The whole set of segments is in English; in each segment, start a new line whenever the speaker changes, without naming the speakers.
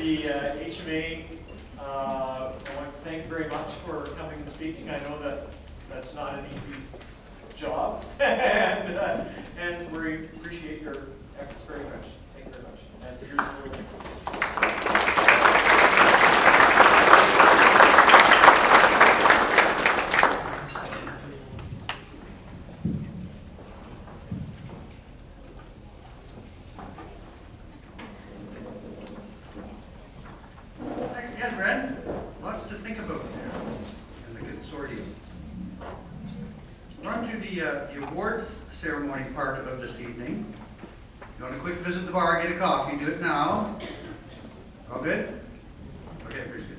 the HMA, I want to thank you very much for coming and speaking. I know that that's not an easy job, and we appreciate your efforts very much. Thank you very much. And here's the
Thanks again, Brent. Lots to think about there and the consortium. We're on to the awards ceremony part of this evening. You want a quick visit to the bar, get a coffee, do it now. All good? Okay, pretty good.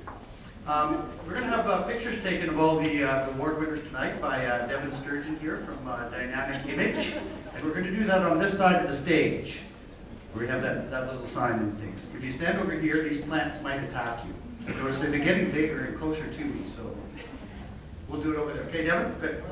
We're going to have pictures taken of all the award winners tonight by Devin Sturgeon here from Dynamic Image. And we're going to do that on this side of the stage, where we have that little sign and things. If you stand over here, these plants might attack you. Notice they've been getting bigger and closer to me, so we'll do it over there. Okay, Devin? Good.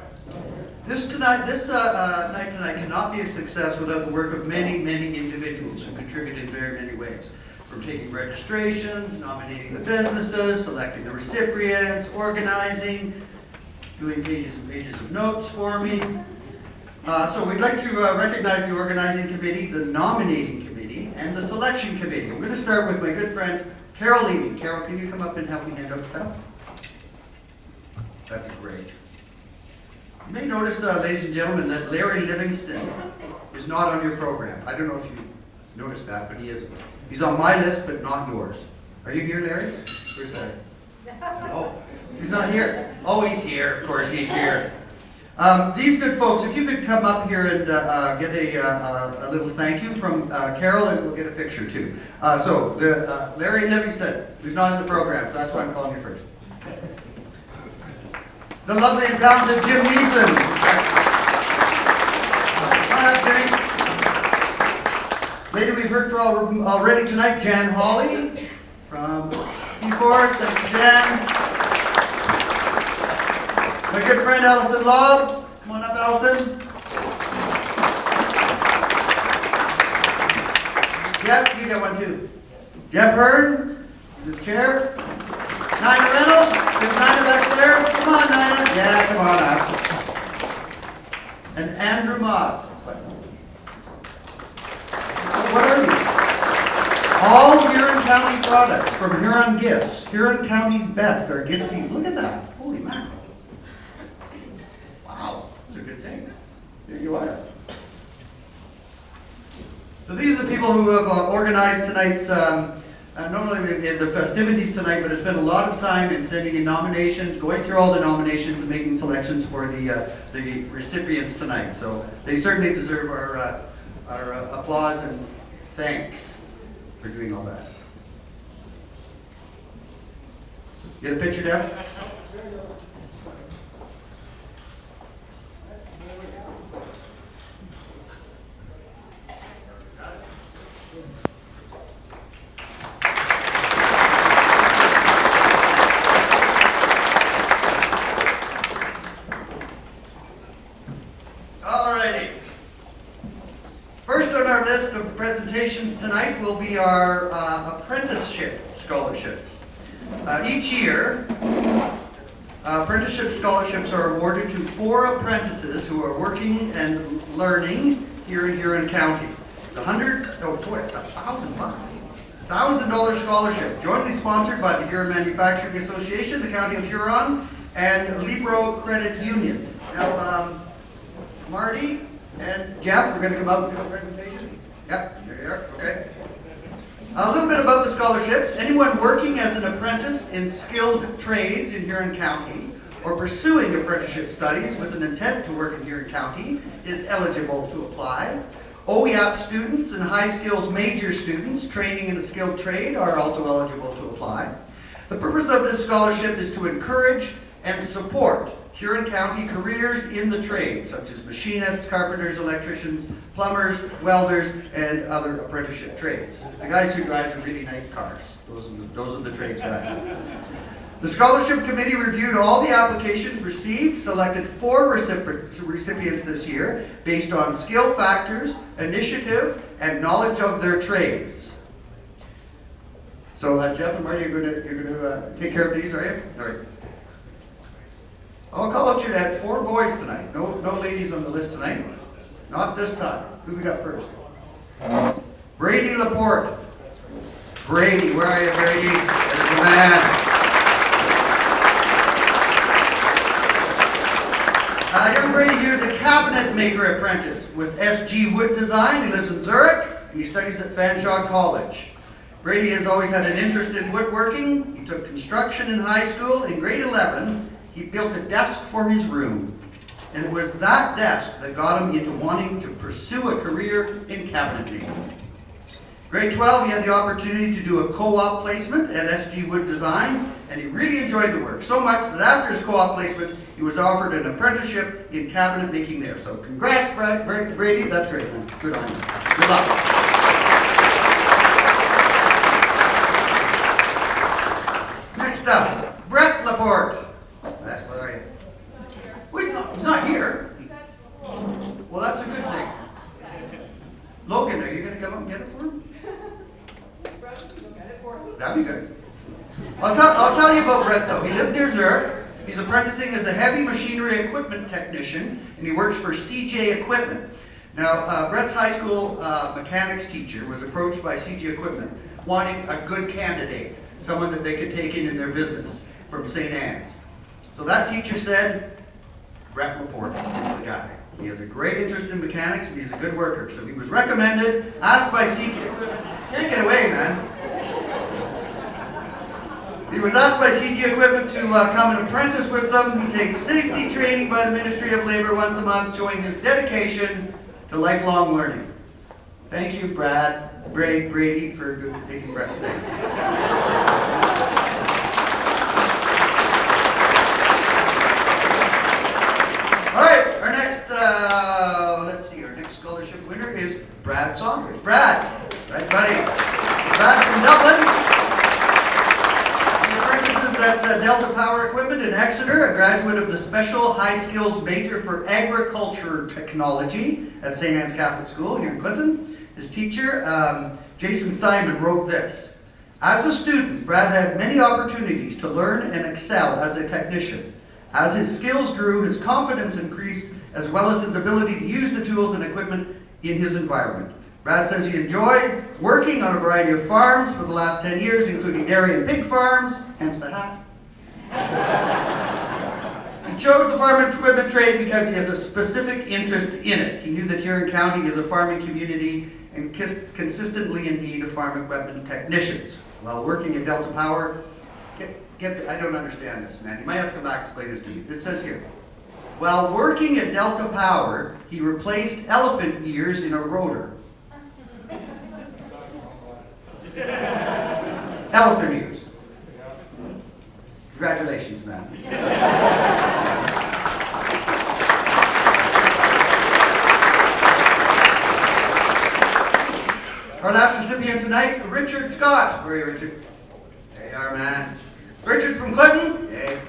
This night tonight cannot be a success without the work of many, many individuals who contribute in very many ways. From taking registrations, nominating the businesses, selecting the recipients, organizing, doing pages and pages of notes for me. So we'd like to recognize the organizing committee, the nominating committee, and the selection committee. We're going to start with my good friend, Carol Levy. Carol, can you come up and help me hand out stuff? That'd be great. You may notice, ladies and gentlemen, that Larry Livingston is not on your program. I don't know if you noticed that, but he is. He's on my list, but not yours. Are you here, Larry? Where's Larry? Oh, he's not here. Oh, he's here. Of course, he's here. These good folks, if you could come up here and get a little thank you from Carol, and we'll get a picture too. Larry Livingston, who's not in the program, so that's why I'm calling you first. The lovely and talented Jim Neeson. Come on up, Jimmy. Lady we've heard from already tonight, Jan Hawley from Seaforth. Thank you, Jan. My good friend Alison Lobb. Come on up, Alison. Jeff, you get one too. Jeff Hearn, the chair. Nina Reynolds. There's Nina back there. Come on, Nina. Yeah, come on up. And Andrew Moss. What are you? All Huron County products from Huron Gifts. Huron County's best are gift fees. Look at that. Holy mackerel. Wow, that's a good thing. There you are. So these are the people who have organized tonight's, not only the festivities tonight, but have spent a lot of time in sending in nominations, going through all the nominations, and making selections for the recipients tonight. So they certainly deserve our applause and thanks for doing all that. Get a picture, Deb? Tonight will be our Apprenticeship Scholarships. Each year, Apprenticeship Scholarships are awarded to 4 apprentices who are working and learning here in Huron County. It's $1,000 scholarship, jointly sponsored by the Huron Manufacturing Association, the County of Huron, and Libro Credit Union. Now, Marty and Jeff, we're going to come up and do a presentation. Yep, there you are, okay. A little bit about the scholarships. Anyone working as an apprentice in skilled trades in Huron County or pursuing apprenticeship studies with an intent to work in Huron County is eligible to apply. OEAP students and high skills major students training in a skilled trade are also eligible to apply. The purpose of this scholarship is to encourage and support Huron County careers in the trade, such as machinists, carpenters, electricians, plumbers, welders, and other apprenticeship trades. The guys who drive the really nice cars, those are the trades guys. The scholarship committee reviewed all the applications received, selected 4 recipients this year based on skill factors, initiative, and knowledge of their trades. So Jeff and Marty, you're gonna take care of these, are you? All right. I'll call out your dad. 4 boys tonight. No ladies on the list tonight. Not this time. Who we got first? Brady Laporte. Brady, where are you, Brady? There's the man. Young Brady here is a cabinet maker apprentice with SG Wood Design. He lives in Zurich and he studies at Fanshawe College. Brady has always had an interest in woodworking. He took construction in high school. In grade 11, he built a desk for his room. And it was that desk that got him into wanting to pursue a career in cabinet making. Grade 12, he had the opportunity to do a co-op placement at SG Wood Design, and he really enjoyed the work so much that after his co-op placement, he was offered an apprenticeship in cabinet making there. So congrats, Brady. That's great, man. Good on you. Good luck. Next up, Brett Laporte. Where are you? Well, he's not here. Well, that's a good thing. Logan, are you going to come up and get it for him? That'd be good. I'll tell you about Brett, though. He lived near Zurich. He's apprenticing as a heavy machinery equipment technician, and he works for CJ Equipment. Now, Brett's high school mechanics teacher was approached by CJ Equipment wanting a good candidate, someone that they could take in their business from St. Anne's. So that teacher said, Brett Laporte is the guy. He has a great interest in mechanics and he's a good worker. So he was recommended, asked by CJ Equipment. Can't get away, man. He was asked by CG Equipment to come and apprentice with them. He takes safety training by the Ministry of Labor once a month, showing his dedication to lifelong learning. Thank you, Brady, for taking Brett's name. All right, our next, let's see, our next scholarship winner is Brad Saunders. Brad, right, buddy? Brad from Dublin. At Delta Power Equipment in Exeter, a graduate of the Special High Skills Major for Agriculture Technology at St. Anne's Catholic School here in Clinton. His teacher, Jason Steinman, wrote this. As a student, Brad had many opportunities to learn and excel as a technician. As his skills grew, his confidence increased, as well as his ability to use the tools and equipment in his environment. Brad says he enjoyed working on a variety of farms for the last 10 years, including dairy and pig farms, hence the hat. He chose the farm equipment trade because he has a specific interest in it. He knew that Huron County is a farming community and consistently in need of farm equipment technicians. While working at Delta Power, I don't understand this, man. You might have to come back and explain this to me. It says here, while working at Delta Power, he replaced elephant ears in a rotor. Elephant ears. Congratulations, man. Our last recipient tonight, Richard Scott. Where are you, Richard? There you are, man. Richard from Clinton. Hey.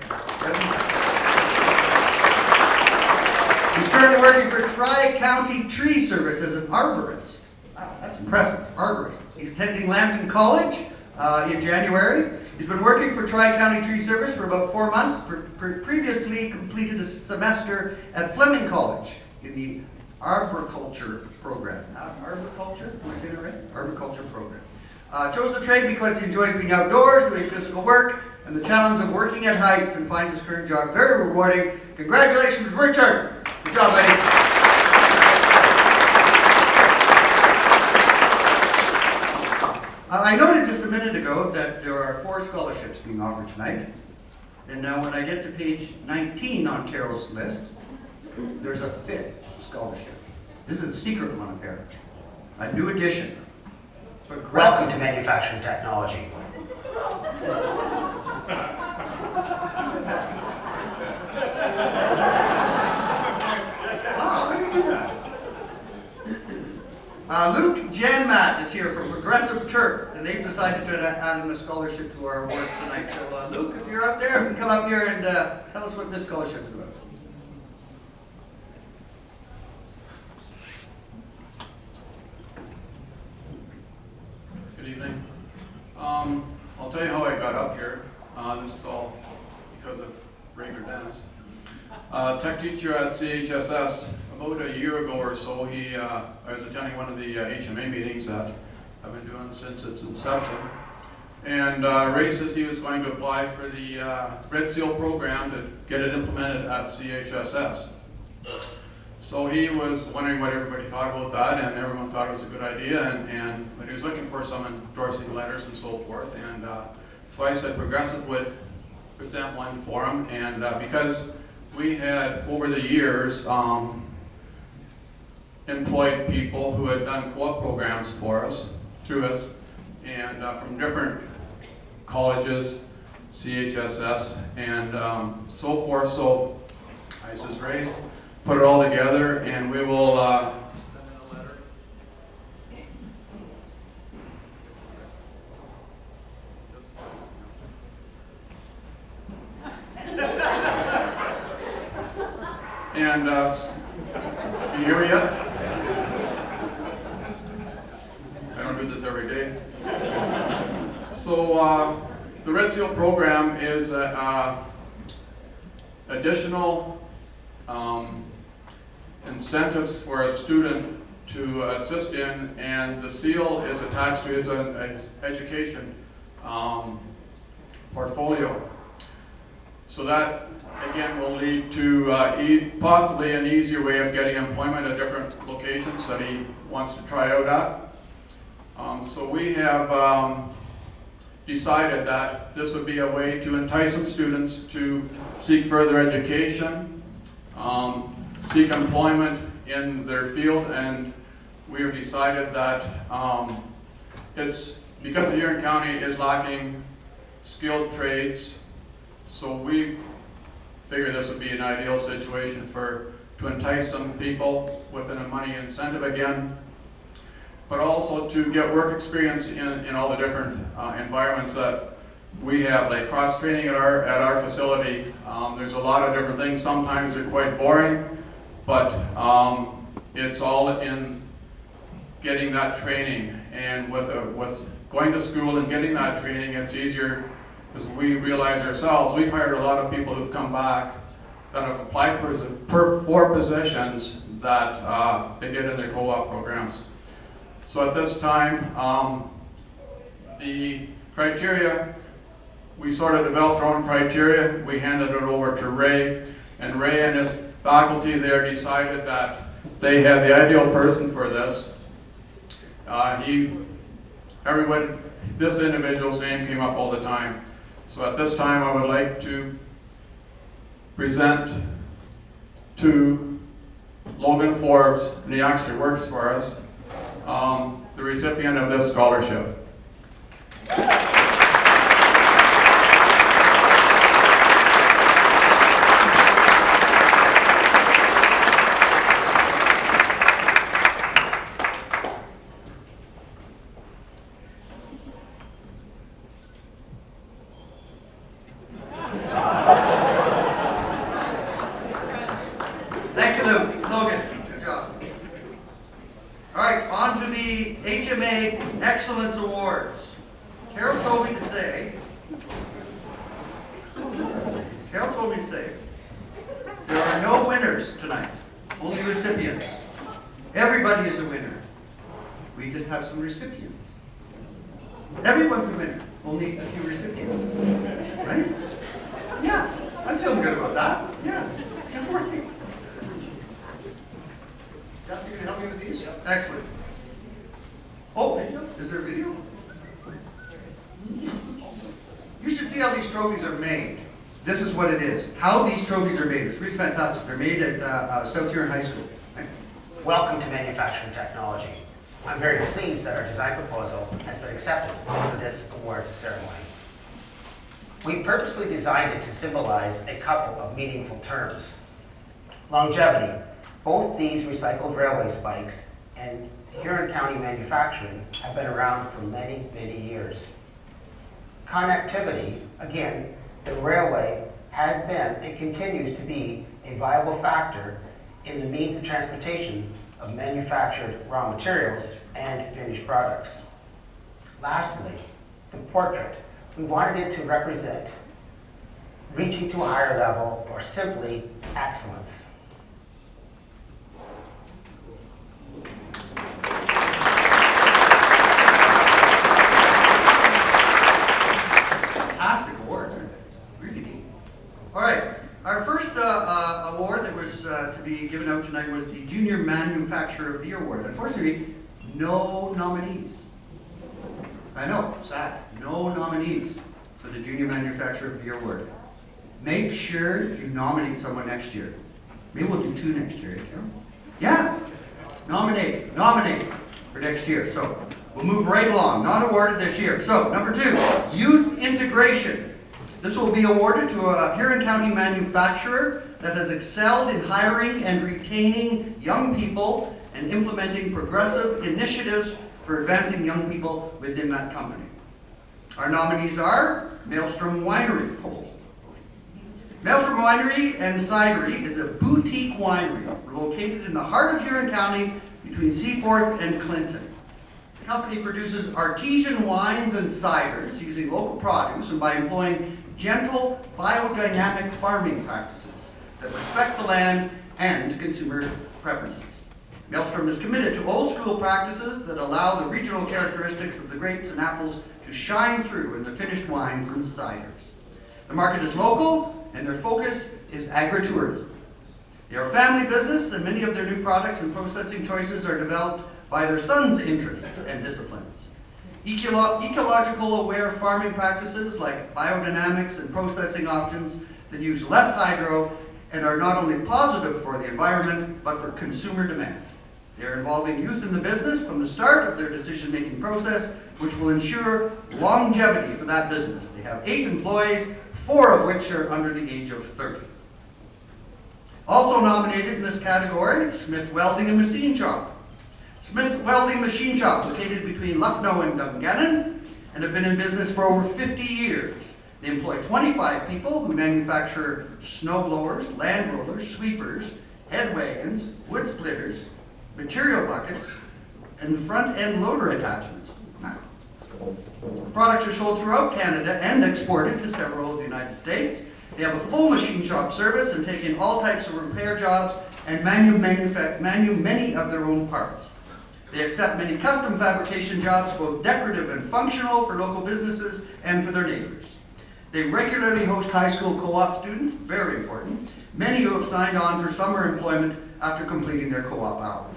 He's currently working for Tri-County Tree Service as an arborist. Wow, that's impressive. Arborist. He's attending Lambton College in January. He's been working for Tri-County Tree Service for about 4 months. Previously completed a semester at Fleming College in the arboriculture program. Arboriculture? Am I saying it right? Arboriculture program. Chose the trade because he enjoys being outdoors, doing physical work, and the challenge of working at heights, and finds his current job very rewarding. Congratulations, Richard. Good job, buddy. I noted just a minute ago that there are 4 scholarships being offered tonight. And now when I get to page 19 on Carol's list, there's a 5th scholarship. This is a secret one, apparently. A new addition.
Welcome to manufacturing technology.
How do you do that? Luke Janmat is here from Progressive Turf, and they've decided to add in a scholarship to our awards tonight. So, Luke, if you're up there, you can come up here and tell us what this scholarship is about.
Good evening. math teacher at CHSS. About a year ago or so, I was attending one of the HMA meetings that I've been doing since its inception. And Ray says he was going to apply for the Red Seal program to get it implemented at CHSS. So he was wondering what everybody thought about that, and everyone thought it was a good idea, but he was looking for some endorsing letters and so forth. And so I said Progressive would present one for him, and because we had, over the years, employed people who had done co-op programs for us, through us, and from different colleges, CHSS, and so forth. So I says, Ray, put it all together, and we will send in a letter. And can you hear me yet? I don't do this every day. So the Red Seal program is additional incentives for a student to assist in, and the seal is attached to his education portfolio. So that, again, will lead to possibly an easier way of getting employment at different locations that he wants to try out at. So we have decided that this would be a way to entice some students to seek further education, seek employment in their field, and we have decided that it's because the Huron County is lacking skilled trades, so we figure this would be an ideal situation to entice some people with a money incentive again, but also to get work experience in all the different environments that we have, like cross-training at our facility. There's a lot of different things. Sometimes they're quite boring, but it's all in getting that training. And with going to school and getting that training, it's easier, because we realize ourselves, we've hired a lot of people who've come back that have applied for positions that they did in their co-op programs. So at this time, the criteria, we sort of developed our own criteria. We handed it over to Ray, and Ray and his faculty there decided that they had the ideal person for this. This individual's name came up all the time. So at this time, I would like to present to Logan Forbes, and he actually works for us, the recipient of this scholarship.
Thank you, Logan. Good job. All right, on to the HMA Excellence Awards. Carol told me to say, there are no winners tonight, only recipients. Everybody is a winner. We just have some recipients. Everyone's a winner, only a few recipients. Right? Yeah, I'm feeling good about that. Yeah, good working. Jeff, you gonna help me with these? Yep. Excellent. Oh, is there a video? You should see how these trophies are made. This is what it is. How these trophies are made. It's really fantastic. They're made at South Huron High School.
Welcome to Manufacturing Technology. I'm very pleased that our design proposal has been accepted for this awards ceremony. We purposely designed it to symbolize a couple of meaningful terms. Longevity. Both these recycled railway spikes and Huron County manufacturing have been around for many, many years. Connectivity. Again, the railway has been and continues to be a viable factor in the means of transportation of manufactured raw materials and finished products. Lastly, the portrait. We wanted it to represent reaching to a higher level, or simply excellence.
be given out tonight was the Junior Manufacturer of the Year Award. Unfortunately, no nominees. I know, sad. No nominees for the Junior Manufacturer of the Year Award. Make sure you nominate someone next year. Maybe we'll do 2 next year, Carol? Yeah. Nominate for next year. So we'll move right along. Not awarded this year. So number 2, youth integration. This will be awarded to a Huron County manufacturer that has excelled in hiring and retaining young people and implementing progressive initiatives for advancing young people within that company. Our nominees are Maelstrom Winery. Maelstrom Winery and Cidery is a boutique winery located in the heart of Huron County between Seaforth and Clinton. The company produces artesian wines and ciders using local produce and by employing gentle biodynamic farming practices that respect the land and consumer preferences. Maelstrom is committed to old school practices that allow the regional characteristics of the grapes and apples to shine through in the finished wines and ciders. The market is local and their focus is agritourism. They are a family business and many of their new products and processing choices are developed by their sons' interests and disciplines. Ecological aware farming practices like biodynamics and processing options that use less hydro and are not only positive for the environment but for consumer demand. They are involving youth in the business from the start of their decision-making process, which will ensure longevity for that business. They have 8 employees, 4 of which are under the age of 30. Also nominated in this category, Smith Welding and Machine Shop. Smith Welding Machine Shop, located between Lucknow and Dungannon, and have been in business for over 50 years. They employ 25 people who manufacture snow blowers, land rollers, sweepers, head wagons, wood splitters, material buckets, and front-end loader attachments. The products are sold throughout Canada and exported to several of the United States. They have a full machine shop service and take in all types of repair jobs and manufacture many of their own parts. They accept many custom fabrication jobs, both decorative and functional, for local businesses and for their neighbors. They regularly host high school co-op students, very important, many who have signed on for summer employment after completing their co-op hours.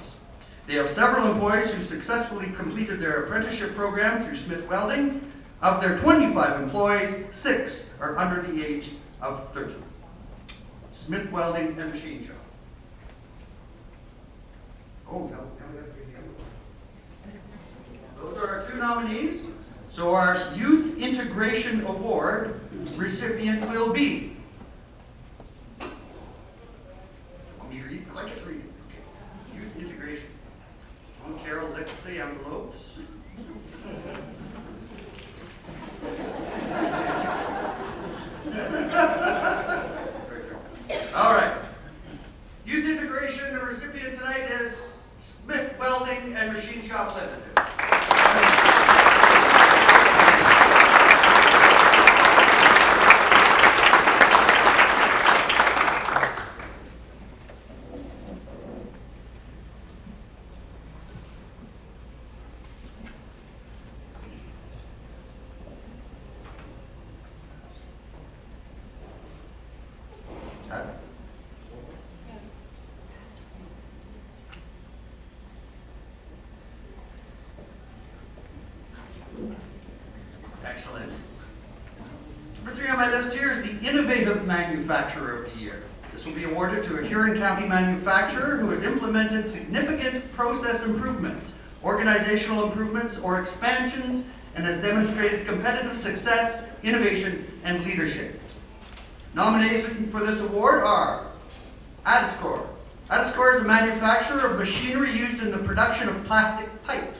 They have several employees who successfully completed their apprenticeship program through Smith Welding. Of their 25 employees, 6 are under the age of 30. Smith Welding and Machine Shop. Oh, no. Those are our 2 nominees. So our Youth Integration Award recipient will be. Want me to read? I like to read. Okay. Youth Integration. Oh, Carol, lift the envelopes. All right. Youth Integration, the recipient tonight is Smith Welding and Machine Shop Limited. Excellent. Number 3 on my list here is the Innovative Manufacturer of the Year. This will be awarded to a Huron County manufacturer who has implemented significant process improvements, organizational improvements, or expansions, and has demonstrated competitive success, innovation, and leadership. Nominations for this award are Adiscore. Adiscore is a manufacturer of machinery used in the production of plastic pipes.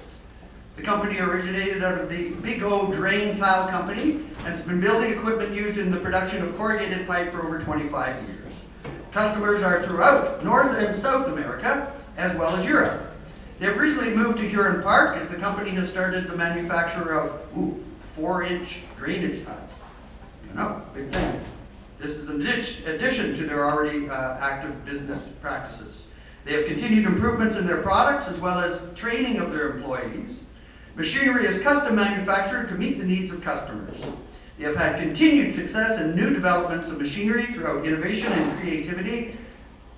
The company originated out of the Big O Drain Tile Company and has been building equipment used in the production of corrugated pipe for over 25 years. Customers are throughout North and South America, as well as Europe. They have recently moved to Huron Park as the company has started the manufacture of 4-inch drainage tiles. You know, big thing. This is an addition to their already active business practices. They have continued improvements in their products as well as training of their employees. Machinery is custom manufactured to meet the needs of customers. They have had continued success in new developments of machinery throughout innovation and creativity,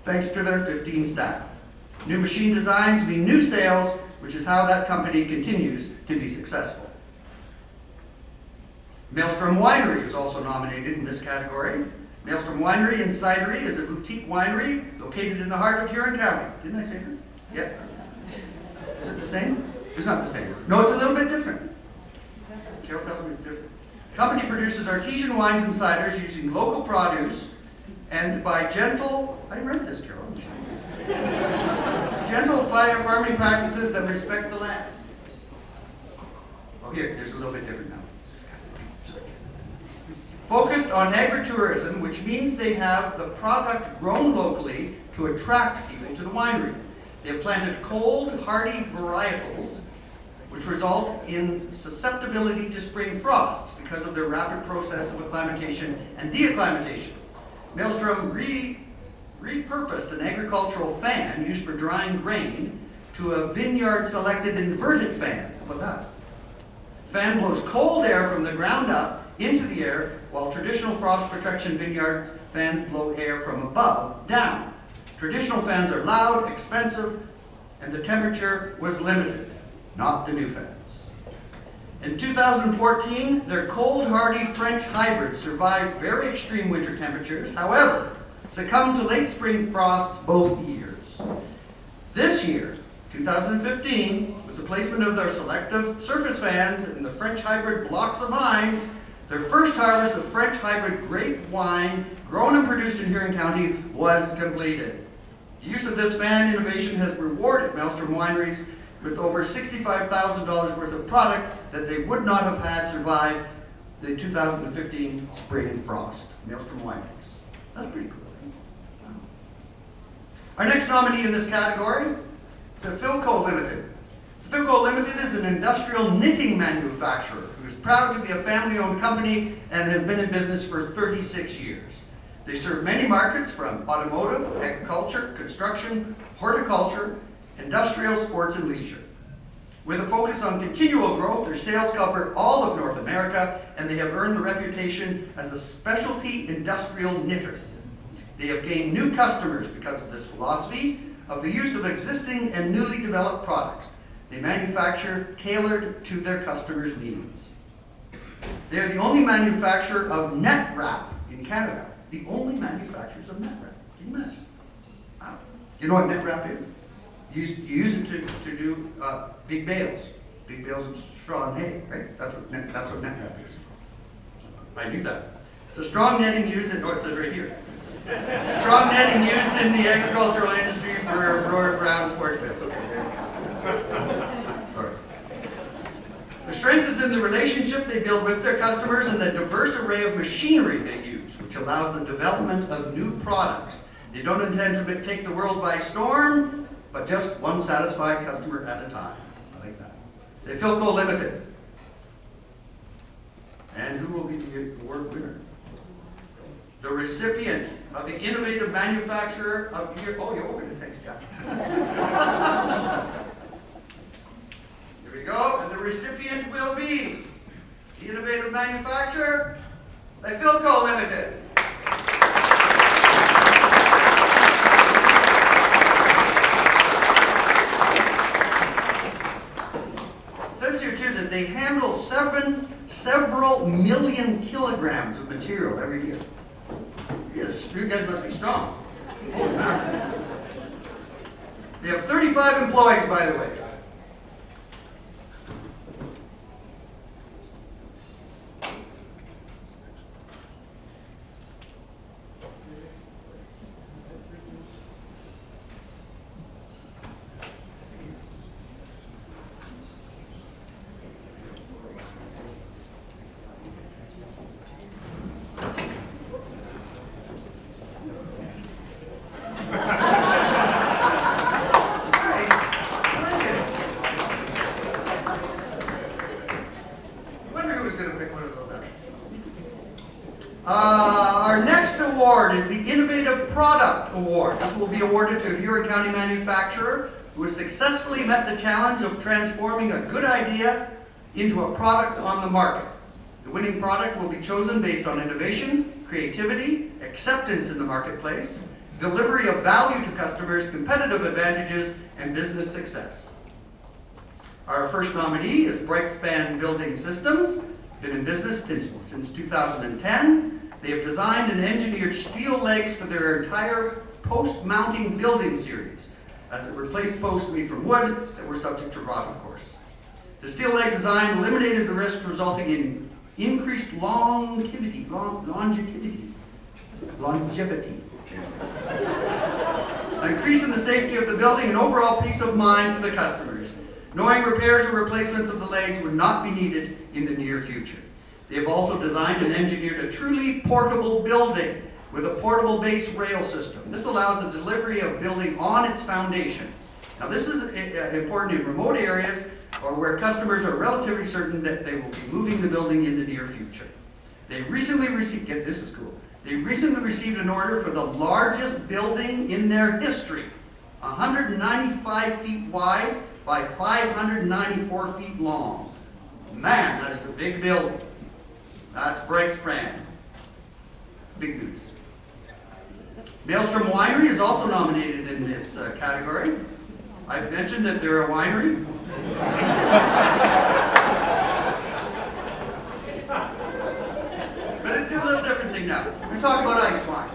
thanks to their 15 staff. New machine designs mean new sales, which is how that company continues to be successful. Maelstrom Winery is also nominated in this category. Maelstrom Winery and Cidery is a boutique winery located in the heart of Huron County. Didn't I say this? Yes. Is it the same? It's not the same. No, it's a little bit different. Carol tells me it's different. The company produces artesian wines and ciders using local produce and by gentle, I read this, Carol. Gentle farming practices that respect the land. Oh, here, there's a little bit different now. Focused on agritourism, which means they have the product grown locally to attract people to the winery. They have planted cold, hardy varietals, which result in susceptibility to spring frosts because of their rapid process of acclimatation and deacclimatation. Maelstrom repurposed an agricultural fan used for drying grain to a vineyard-selected inverted fan. How about that? The fan blows cold air from the ground up into the air, while traditional frost protection vineyard fans blow air from above down. Traditional fans are loud, expensive, and the temperature was limited, not the new fans. In 2014, their cold, hardy French hybrids survived very extreme winter temperatures, however, succumbed to late spring frosts both years. This year, 2015, with the placement of their selective surface fans in the French hybrid blocks of vines, their first harvest of French hybrid grape wine grown and produced in Huron County was completed. The use of this fan innovation has rewarded Maelstrom wineries with over $65,000 worth of product that they would not have had survived the 2015 spring frost. Maelstrom wineries. That's pretty cool. Wow. Our next nominee in this category is Philco Limited. Philco Limited is an industrial knitting manufacturer who is proud to be a family-owned company and has been in business for 36 years. They serve many markets from automotive, agriculture, construction, horticulture, industrial, sports, and leisure. With a focus on continual growth, their sales cover all of North America, and they have earned the reputation as a specialty industrial knitter. They have gained new customers because of this philosophy of the use of existing and newly developed products. They manufacture tailored to their customers' needs. They are the only manufacturer of net wrap in Canada. The only manufacturers of net wrap. Can you imagine? Wow. You know what net wrap is? You use it to do big bales. Big bales of straw and hay, right? That's what net wrap is. I knew that. It's a strong netting used in, it says right here. Strong netting used in the agricultural industry for broad ground sports bales. The strength is in the relationship they build with their customers and the diverse array of machinery they use, which allows the development of new products. They don't intend to take the world by storm, but just one satisfied customer at a time. I like that. Say Philco Limited. And who will be the award winner? The recipient of the Innovative Manufacturer of the Year. Oh, you're over it. Thanks, Jack. Here we go. And the recipient will be the Innovative Manufacturer by Philco Limited. It says here too that they handle several million kilograms of material every year. Yes, you guys must be strong. They have 35 employees, by the way. Our next award is the Innovative Product Award. This will be awarded to a Huron County manufacturer who has successfully met the challenge of transforming a good idea into a product on the market. The winning product will be chosen based on innovation, creativity, acceptance in the marketplace, delivery of value to customers, competitive advantages, and business success. Our first nominee is Brightspan Building Systems, been in business since 2010. They have designed and engineered steel legs for their entire post-mounting building series, as it replaced posts made from wood that were subject to rot, of course. The steel leg design eliminated the risk, resulting in increased longevity, increasing the safety of the building and overall peace of mind for the customers, knowing repairs or replacements of the legs would not be needed in the near future. They have also designed and engineered a truly portable building with a portable base rail system. This allows the delivery of building on its foundation. Now this is important in remote areas or where customers are relatively certain that they will be moving the building in the near future. They recently received, this is cool, they recently received an order for the largest building in their history, 195 feet wide by 594 feet long. Man, that is a big building. That's Brightspan. Big news. Maelstrom Winery is also nominated in this category. I've mentioned that they're a winery. But it's a little different thing now. We're talking about ice wine.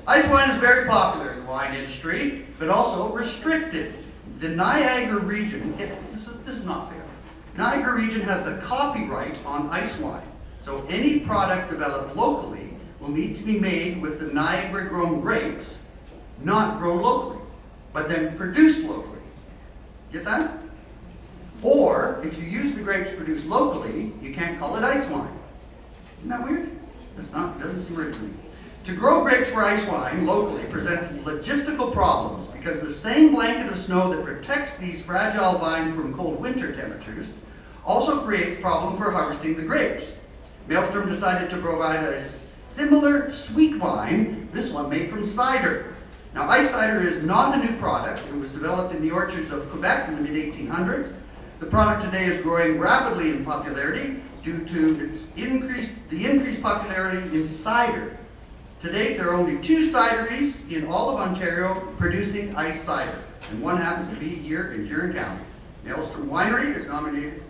Ice wine is very popular in the wine industry, but also restricted. The Niagara region, this is not fair. Niagara region has the copyright on ice wine. So any product developed locally will need to be made with the Niagara grown grapes, not grown locally, but then produced locally. Get that? Or if you use the grapes produced locally, you can't call it ice wine. Isn't that weird? It doesn't seem right to me. To grow grapes for ice wine locally presents logistical problems because the same blanket of snow that protects these fragile vines from cold winter temperatures also creates problems for harvesting the grapes. Maelstrom decided to provide a similar sweet wine, this one made from cider. Now, ice cider is not a new product. It was developed in the orchards of Quebec in the mid-1800s. The product today is growing rapidly in popularity due to the increased popularity in cider. To date, there are only 2 cideries in all of Ontario producing ice cider, and one happens to be here in Huron County. Maelstrom Winery is nominated,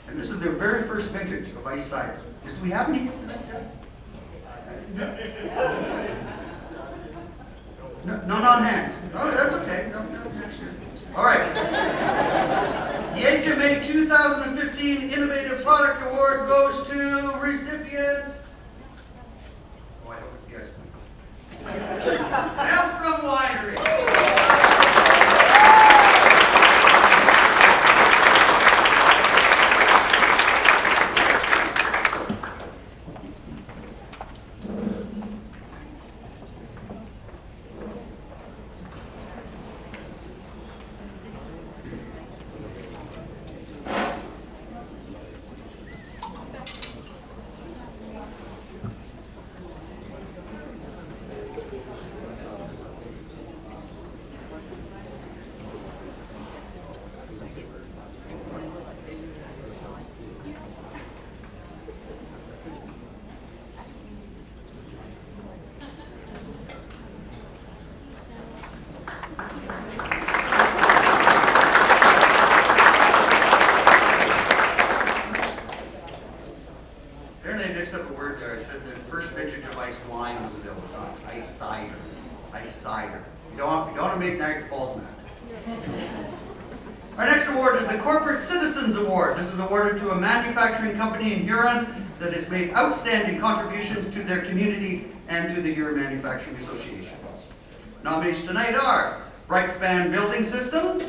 and this is their very first vintage of ice cider. Do we have any? No, not on hand. Oh, that's okay. No, next year. All right. The HMA 2015 Innovative Product Award goes to recipients. Oh, I hope it's the ice. Maelstrom Winery. Company in Huron that has made outstanding contributions to their community and to the Huron Manufacturing Association. Nominees tonight are Brightspan Building Systems.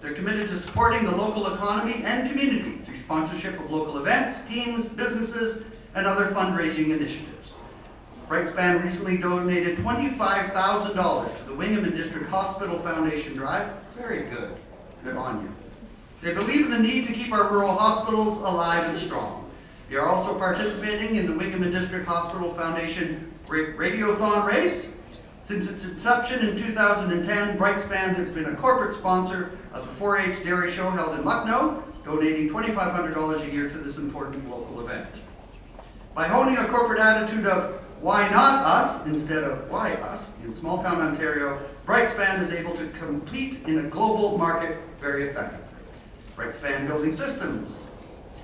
They're committed to supporting the local economy and community through sponsorship of local events, teams, businesses, and other fundraising initiatives. Brightspan recently donated $25,000 to the Wingham and District Hospital Foundation Drive. Very good. Good on you. They believe in the need to keep our rural hospitals alive and strong. They are also participating in the Wingham and District Hospital Foundation Radiothon race. Since its inception in 2010, Brightspan has been a corporate sponsor of the 4-H Dairy Show held in Lucknow, donating $2,500 a year to this important local event. By honing a corporate attitude of Why not us instead of why us in small town Ontario, Brightspan is able to compete in a global market very effectively. Brightspan Building Systems.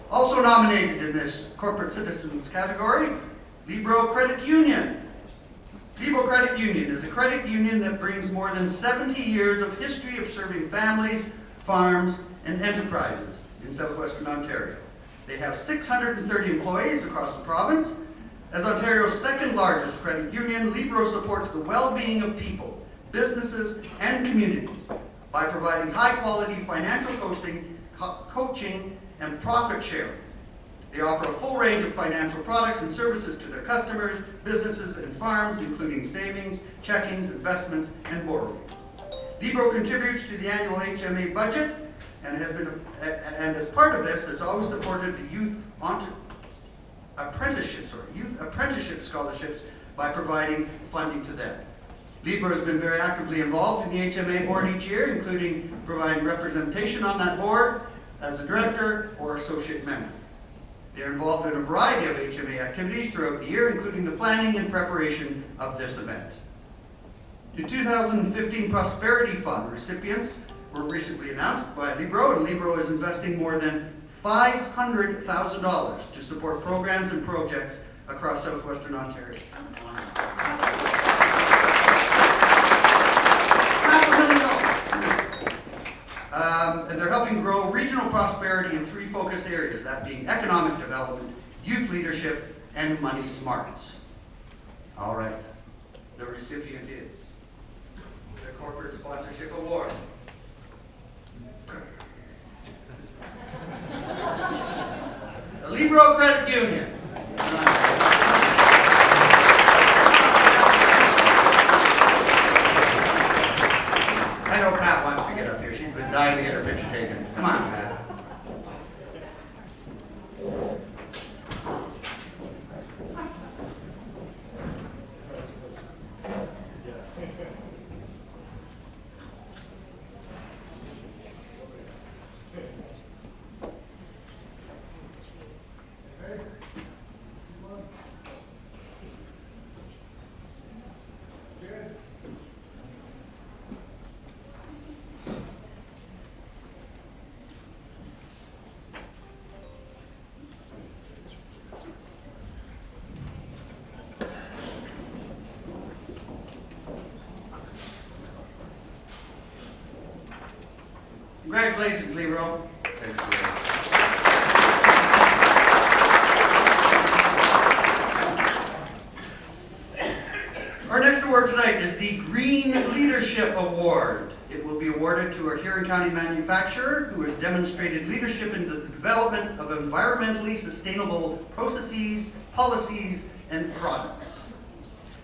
Also nominated in this corporate citizens category, Libro Credit Union. Libro Credit Union is a credit union that brings more than 70 years of history of serving families, farms, and enterprises in southwestern Ontario. They have 630 employees across the province. As Ontario's second largest credit union, Libro supports the well-being of people, businesses, and communities by providing high-quality financial coaching, and profit sharing. They offer a full range of financial products and services to their customers, businesses, and farms, including savings, checkings, investments, and borrowing. Libro contributes to the annual HMA budget and as part of this has always supported the youth apprenticeship scholarships by providing funding to them. Libro has been very actively involved in the HMA board each year, including providing representation on that board as a director or associate member. They are involved in a variety of HMA activities throughout the year, including the planning and preparation of this event. The 2015 Prosperity Fund recipients were recently announced by Libro, and Libro is investing more than $500,000 to support programs and projects across southwestern Ontario. And they're helping grow regional prosperity in three focus areas, that being economic development, youth leadership, and money smarts. All right, the recipient is the Corporate Sponsorship Award. The Libro Credit Union. I know Pat wants to get up here. She's been dying to get her picture taken. Come on, Pat. Congratulations, Libro. Our next award tonight is the Green Leadership Award. It will be awarded to a Huron County manufacturer who has demonstrated leadership in the development of environmentally sustainable processes, policies, and products.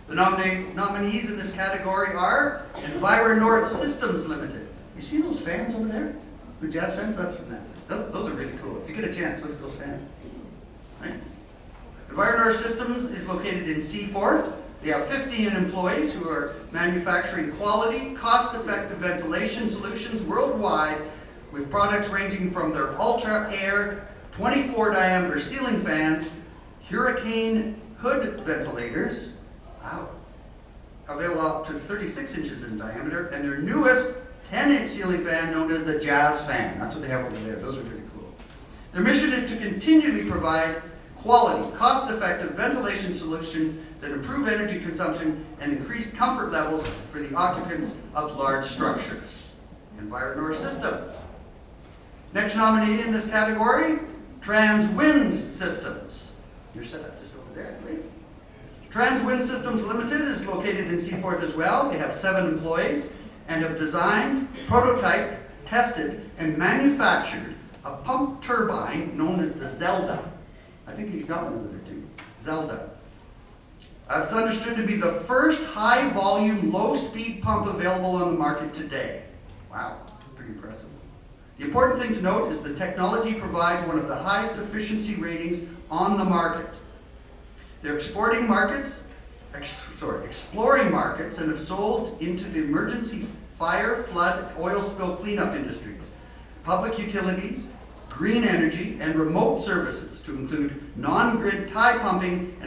The nominees in this category are EnviroNorth Systems Limited. You see those fans over there? The jazz fans? That's from that. Those are really cool. If you get a chance, look at those fans. Right? EnviroNorth Systems is located in Seaforth. They have 15 employees who are manufacturing quality, cost-effective ventilation solutions worldwide with products ranging from their Ultra Air 24 diameter ceiling fans, Hurricane hood ventilators, wow, available up to 36 inches in diameter, and their newest 10-inch ceiling fan known as the Jazz Fan. That's what they have over there. Those are pretty cool. Their mission is to continually provide quality, cost-effective ventilation solutions that improve energy consumption and increase comfort levels for the occupants of large structures. EnviroNorth Systems. Next nominee in this category, TransWind Systems. You're set up just over there, I believe. TransWind Systems Limited is located in Seaforth as well. They have 7 employees and have designed, prototyped, tested, and manufactured a pump turbine known as the Zelda. I think you've got one of there too. Zelda. It's understood to be the first high-volume, low-speed pump available on the market today. Wow, pretty impressive. The important thing to note is the technology provides one of the highest efficiency ratings on the market. They're exploring markets and have sold into the emergency fire, flood, oil spill cleanup industries, public utilities, green energy, and remote services to include non-grid tie pumping